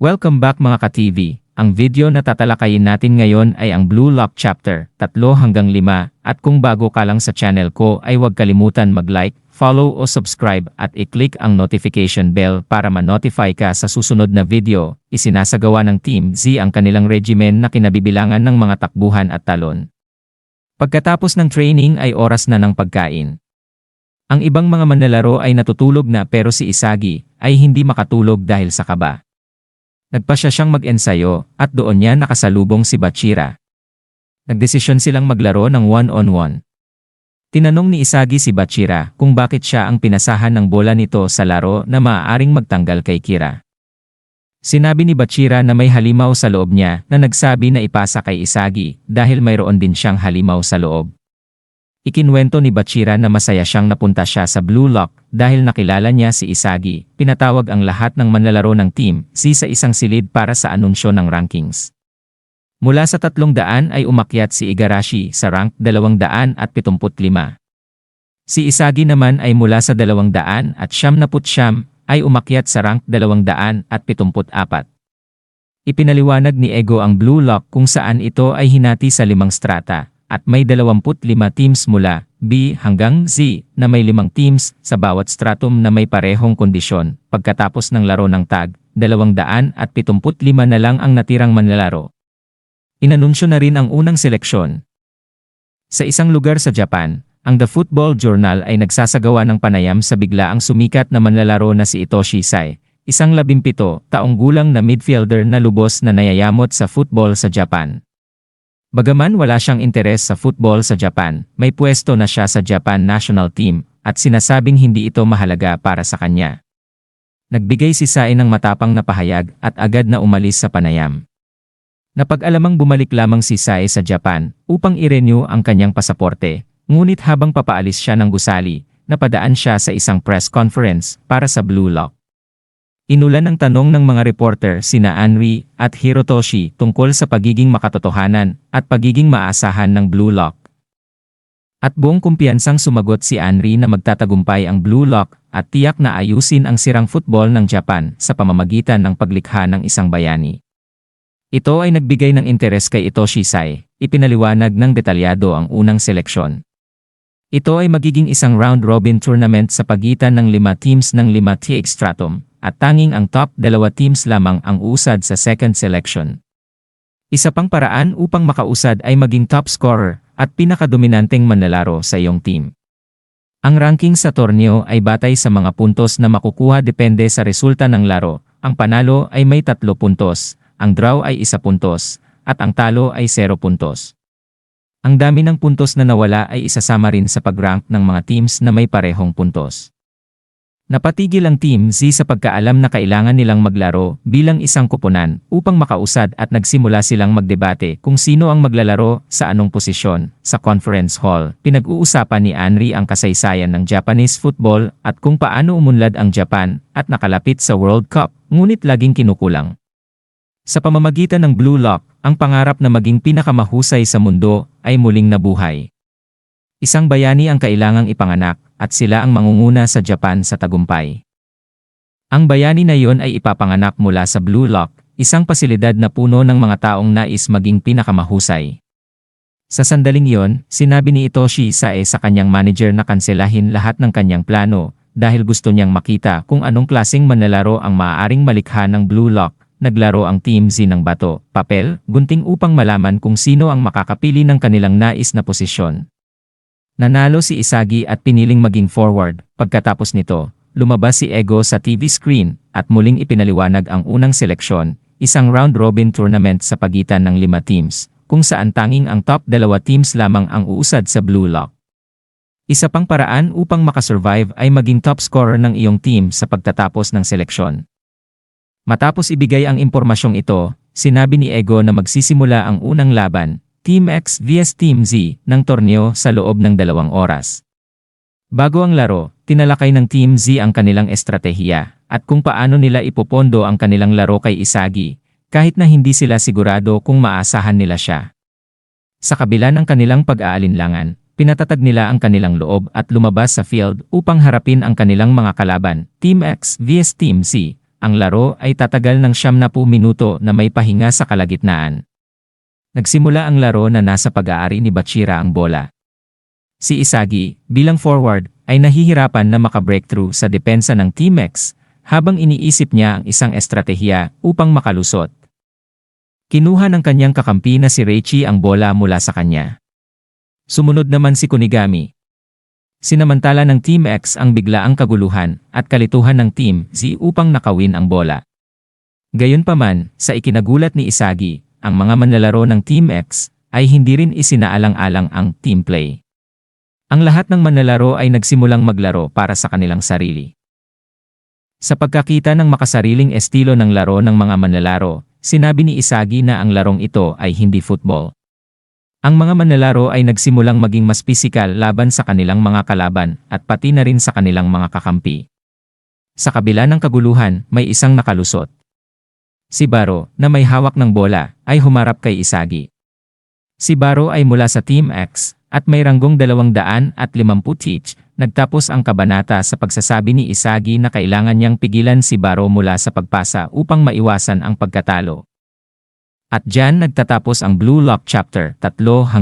Welcome back mga ka-TV. Ang video na tatalakayin natin ngayon ay ang Blue Lock Chapter 3 hanggang 5 at kung bago ka lang sa channel ko ay huwag kalimutan mag-like, follow o subscribe at i-click ang notification bell para ma-notify ka sa susunod na video. Isinasagawa ng Team Z ang kanilang regimen na kinabibilangan ng mga takbuhan at talon. Pagkatapos ng training ay oras na ng pagkain. Ang ibang mga manlalaro ay natutulog na pero si Isagi ay hindi makatulog dahil sa kaba. Nagpasya siyang mag-ensayo at doon niya nakasalubong si Bachira. Nagdesisyon silang maglaro ng one-on-one. Tinanong ni Isagi si Bachira kung bakit siya ang pinasahan ng bola nito sa laro na maaaring magtanggal kay Kira. Sinabi ni Bachira na may halimaw sa loob niya na nagsabi na ipasa kay Isagi dahil mayroon din siyang halimaw sa loob. Ikinwento ni Bachira na masaya siyang napunta siya sa Blue Lock dahil nakilala niya si Isagi. Pinatawag ang lahat ng manlalaro ng Team Z sa isang silid para sa anunsyo ng rankings. Mula sa 300 ay umakyat si Igarashi sa rank 275. Si Isagi naman ay mula sa 200 at 79 ay umakyat sa rank 274. Ipinaliwanag ni Ego ang Blue Lock kung saan ito ay hinati sa 5 strata. At may 25 teams mula B hanggang Z na may 5 teams sa bawat stratum na may parehong kondisyon. Pagkatapos ng laro ng tag, 275 na lang ang natirang manlalaro. Inanunsyo na rin ang unang seleksyon. Sa isang lugar sa Japan, ang The Football Journal ay nagsasagawa ng panayam sa biglaang sumikat na manlalaro na si Itoshi Sai, isang 17 taong gulang na midfielder na lubos na nayayamot sa football sa Japan. Bagaman wala siyang interes sa football sa Japan, may pwesto na siya sa Japan national team at sinasabing hindi ito mahalaga para sa kanya. Nagbigay si Sai ng matapang na pahayag at agad na umalis sa panayam. Napag-alamang bumalik lamang si Sai sa Japan upang i-renew ang kanyang pasaporte, ngunit habang papaalis siya ng gusali, napadaan siya sa isang press conference para sa Blue Lock. Inulan ng tanong ng mga reporter sina Anri at Hirotoshi tungkol sa pagiging makatotohanan at pagiging maasahan ng Blue Lock. At buong kumpiyansang sumagot si Anri na magtatagumpay ang Blue Lock at tiyak na ayusin ang sirang football ng Japan sa pamamagitan ng paglikha ng isang bayani. Ito ay nagbigay ng interes kay Itoshi Sai, ipinaliwanag ng detalyado ang unang seleksyon. Ito ay magiging isang round-robin tournament sa pagitan ng 5 teams ng 5 TX stratum. At tanging ang top 2 teams lamang ang uusad sa second selection. Isa pang paraan upang makausad ay maging top scorer at pinakadominanteng manlalaro sa iyong team. Ang ranking sa torneo ay batay sa mga puntos na makukuha depende sa resulta ng laro. Ang panalo ay may 3 puntos, ang draw ay 1 puntos, at ang talo ay 0 puntos. Ang dami ng puntos na nawala ay isasama rin sa pag-rank ng mga teams na may parehong puntos. Napatigil ang Team Z sa pagkaalam na kailangan nilang maglaro bilang isang koponan upang makausad at nagsimula silang magdebate kung sino ang maglalaro sa anong posisyon. Sa conference hall, pinag-uusapan ni Anri ang kasaysayan ng Japanese football at kung paano umunlad ang Japan at nakalapit sa World Cup, ngunit laging kinukulang. Sa pamamagitan ng Blue Lock, ang pangarap na maging pinakamahusay sa mundo ay muling nabuhay. Isang bayani ang kailangang ipanganak at sila ang mangunguna sa Japan sa tagumpay. Ang bayani na iyon ay ipapanganak mula sa Blue Lock, isang pasilidad na puno ng mga taong nais maging pinakamahusay. Sa sandaling iyon, sinabi ni Itoshi Sai sa kanyang manager na kanselahin lahat ng kanyang plano dahil gusto niyang makita kung anong klaseng manlalaro ang maaaring malikha ng Blue Lock. Naglaro ang Team Z ng bato, papel, gunting upang malaman kung sino ang makakapili ng kanilang nais na posisyon. Nanalo si Isagi at piniling maging forward. Pagkatapos nito, lumabas si Ego sa TV screen at muling ipinaliwanag ang unang seleksyon, isang round-robin tournament sa pagitan ng 5 teams, kung saan tanging ang top 2 teams lamang ang uusad sa Blue Lock. Isa pang paraan upang makasurvive ay maging top scorer ng iyong team sa pagtatapos ng seleksyon. Matapos ibigay ang impormasyong ito, sinabi ni Ego na magsisimula ang unang laban, Team X vs Team Z ng torneo sa loob ng 2 oras. Bago ang laro, tinalakay ng Team Z ang kanilang estratehiya at kung paano nila ipopondo ang kanilang laro kay Isagi, kahit na hindi sila sigurado kung maasahan nila siya. Sa kabila ng kanilang pag-aalinlangan, pinatatag nila ang kanilang loob at lumabas sa field upang harapin ang kanilang mga kalaban, Team X vs Team Z, ang laro ay tatagal ng 90 minuto na may pahinga sa kalagitnaan. Nagsimula ang laro na nasa pag-aari ni Bachira ang bola. Si Isagi, bilang forward, ay nahihirapan na maka-breakthrough sa depensa ng Team X, habang iniisip niya ang isang estratehiya upang makalusot. Kinuha ng kanyang kakampi na si Reichi ang bola mula sa kanya. Sumunod naman si Kunigami. Sinamantala ng Team X ang biglaang kaguluhan at kalituhan ng Team Z upang nakawin ang bola. Gayunpaman, sa ikinagulat ni Isagi, ang mga manlalaro ng Team X ay hindi rin isinaalang-alang ang team play. Ang lahat ng manlalaro ay nagsimulang maglaro para sa kanilang sarili. Sa pagkakita ng makasariling estilo ng laro ng mga manlalaro, sinabi ni Isagi na ang larong ito ay hindi football. Ang mga manlalaro ay nagsimulang maging mas pisikal laban sa kanilang mga kalaban at pati na rin sa kanilang mga kakampi. Sa kabila ng kaguluhan, may isang nakalusot. Si Baro, na may hawak ng bola, ay humarap kay Isagi. Si Baro ay mula sa Team X, at may ranggong 250 each. Nagtapos ang kabanata sa pagsasabi ni Isagi na kailangan niyang pigilan si Baro mula sa pagpasa upang maiwasan ang pagkatalo. At diyan nagtatapos ang Blue Lock Chapter 3-5.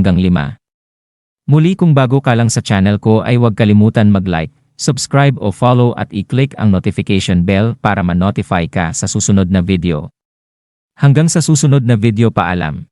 Muli kung bago ka lang sa channel ko ay huwag kalimutan mag-like, subscribe o follow at i-click ang notification bell para ma-notify ka sa susunod na video. Hanggang sa susunod na video, paalam.